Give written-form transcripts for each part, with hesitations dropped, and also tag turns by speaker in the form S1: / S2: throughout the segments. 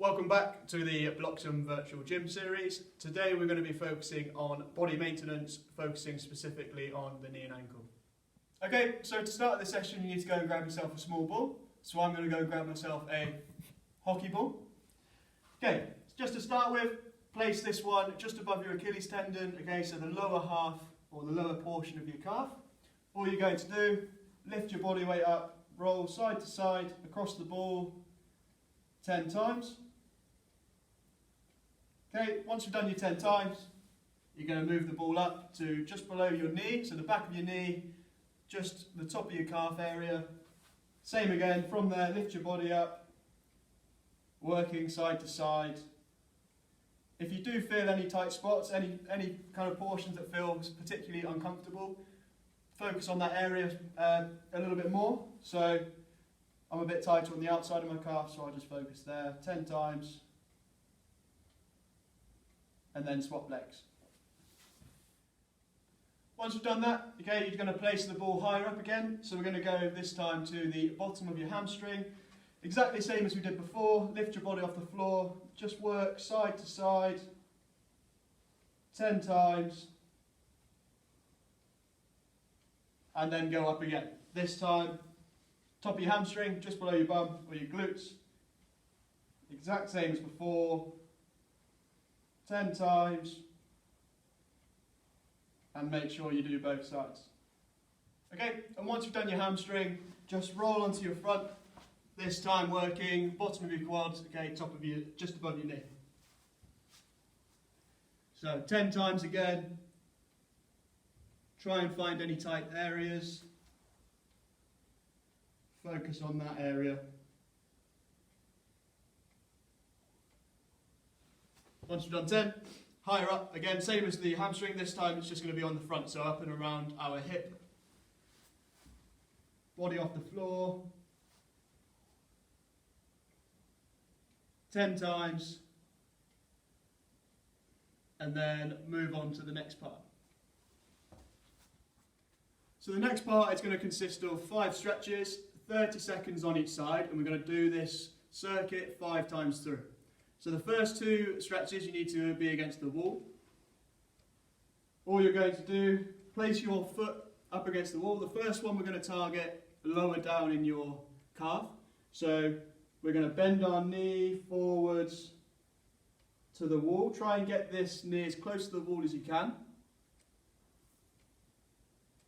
S1: Welcome back to the Bloxham Virtual Gym series. Today we're going to be focusing on body maintenance, focusing specifically on the knee and ankle. Okay, so to start the session you need to go and grab yourself a small ball. So I'm going to go grab myself a hockey ball. Okay, just to start with, place this one just above your Achilles tendon, okay, so the lower half or the lower portion of your calf. All you're going to do, lift your body weight up, roll side to side across the ball 10 times. Okay, once you've done your 10 times, you're going to move the ball up to just below your knee, so the back of your knee, just the top of your calf area. Same again, from there, lift your body up, working side to side. If you do feel any tight spots, any kind of portions that feel particularly uncomfortable, focus on that area a little bit more. So I'm a bit tighter on the outside of my calf, so I'll just focus there 10 times. And then swap legs. Once you've done that, okay, you're going to place the ball higher up again. So we're going to go this time to the bottom of your hamstring. Exactly the same as we did before. Lift your body off the floor. Just work side to side 10 times. And then go up again. This time, top of your hamstring, just below your bum or your glutes. Exact same as before. 10 times, and make sure you do both sides. Okay, and once you've done your hamstring, just roll onto your front, this time working bottom of your quads, okay, top of your, just above your knee. So 10 times again, try and find any tight areas, focus on that area. Once you've done 10, higher up, again, same as the hamstring, this time it's just going to be on the front, so up and around our hip. Body off the floor. 10 times. And then move on to the next part. So the next part is going to consist of 5 stretches, 30 seconds on each side, and we're going to do this circuit 5 times through. So the first 2 stretches you need to be against the wall. All you're going to do, place your foot up against the wall. The first one we're going to target lower down in your calf. So we're going to bend our knee forwards to the wall. Try and get this knee as close to the wall as you can.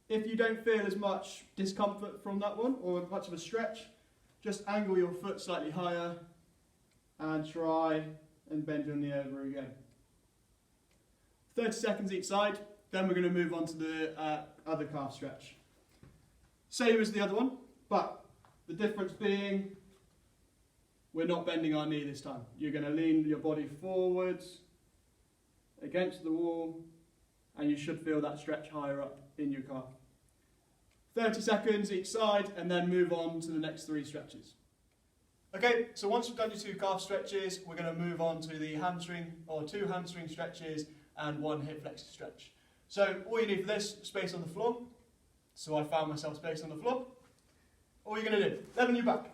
S1: If you don't feel as much discomfort from that one or much of a stretch, just angle your foot slightly higher and try and bend your knee over again. 30 seconds each side, then we're going to move on to the other calf stretch. Same as the other one, but the difference being we're not bending our knee this time. You're going to lean your body forwards against the wall and you should feel that stretch higher up in your calf. 30 seconds each side and then move on to the next 3 stretches. Okay, so once you've done your 2 calf stretches, we're going to move on to the hamstring, or 2 hamstring stretches and 1 hip flexor stretch. So all you need for this, space on the floor. So I found myself space on the floor. All you're going to do, lay on your back.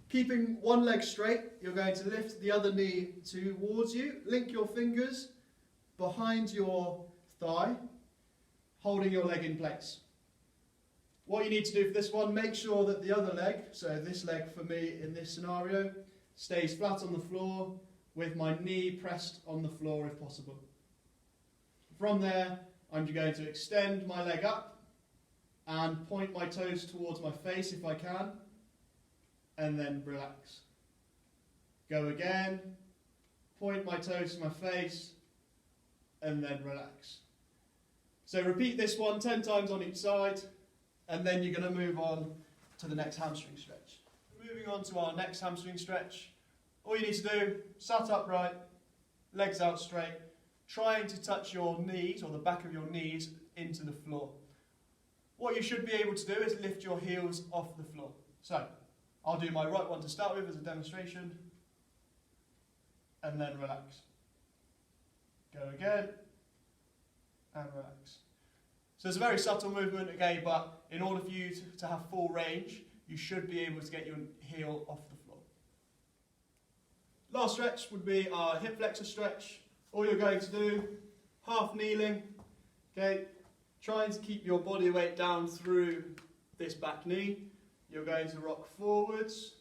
S1: Keeping one leg straight, you're going to lift the other knee towards you. Link your fingers behind your thigh, holding your leg in place. What you need to do for this one, make sure that the other leg, so this leg for me in this scenario, stays flat on the floor with my knee pressed on the floor if possible. From there, I'm going to extend my leg up and point my toes towards my face if I can, and then relax. Go again, point my toes to my face, and then relax. So repeat this one 10 times on each side. And then you're going to move on to the next hamstring stretch. Moving on to our next hamstring stretch, all you need to do, sat upright, legs out straight, trying to touch your knees or the back of your knees into the floor. What you should be able to do is lift your heels off the floor. So I'll do my right one to start with as a demonstration, and then relax. Go again, and relax. So it's a very subtle movement, okay, but in order for you to have full range, you should be able to get your heel off the floor. Last stretch would be our hip flexor stretch. All you're going to do, half kneeling, okay, trying to keep your body weight down through this back knee. You're going to rock forwards.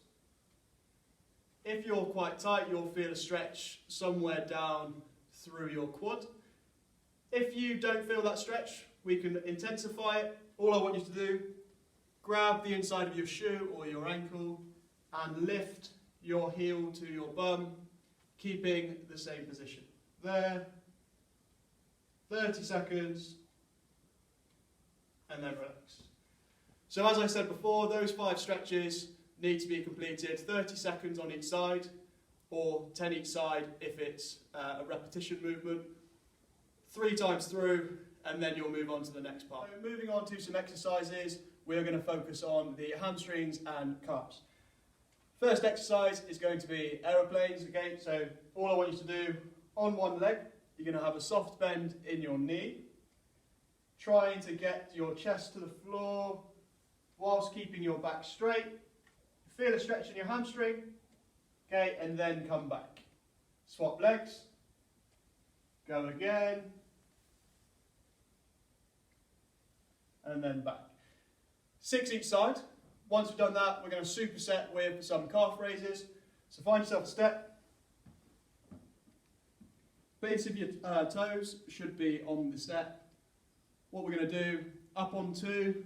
S1: If you're quite tight, you'll feel a stretch somewhere down through your quad. If you don't feel that stretch, we can intensify it. All I want you to do, grab the inside of your shoe or your ankle and lift your heel to your bum, keeping the same position. There, 30 seconds, and then relax. So as I said before, those 5 stretches need to be completed 30 seconds on each side, or 10 each side if it's a repetition movement, 3 times through, and then you'll move on to the next part. So moving on to some exercises, we're going to focus on the hamstrings and calves. First exercise is going to be aeroplanes, okay? So all I want you to do, on one leg, you're going to have a soft bend in your knee, trying to get your chest to the floor whilst keeping your back straight. Feel a stretch in your hamstring, okay, and then come back. Swap legs, go again, and then back. 6 each side. Once we've done that, we're going to superset with some calf raises. So find yourself a step. Base of your toes should be on the step. What we're going to do, up on 2,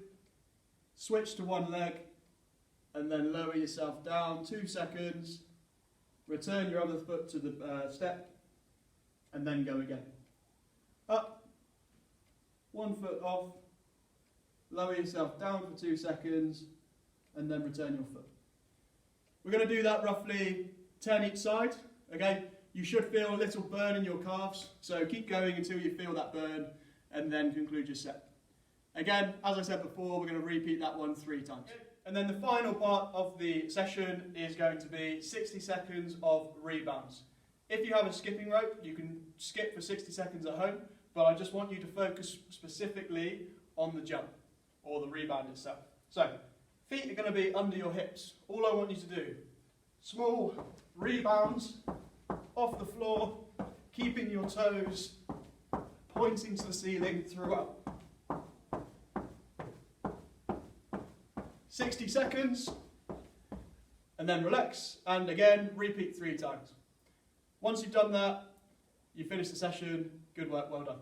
S1: switch to one leg, and then lower yourself down 2 seconds, return your other foot to the step, and then go again. Up, 1 foot off, lower yourself down for 2 seconds, and then return your foot. We're going to do that roughly 10 each side, okay? You should feel a little burn in your calves, so keep going until you feel that burn, and then conclude your set. Again, as I said before, we're going to repeat that one 3 times. And then the final part of the session is going to be 60 seconds of rebounds. If you have a skipping rope, you can skip for 60 seconds at home, but I just want you to focus specifically on the jump, or the rebound itself. So, feet are going to be under your hips. All I want you to do, small rebounds off the floor, keeping your toes pointing to the ceiling throughout. 60 seconds, and then relax, and again, repeat 3 times. Once you've done that, you finish the session. Good work, well done.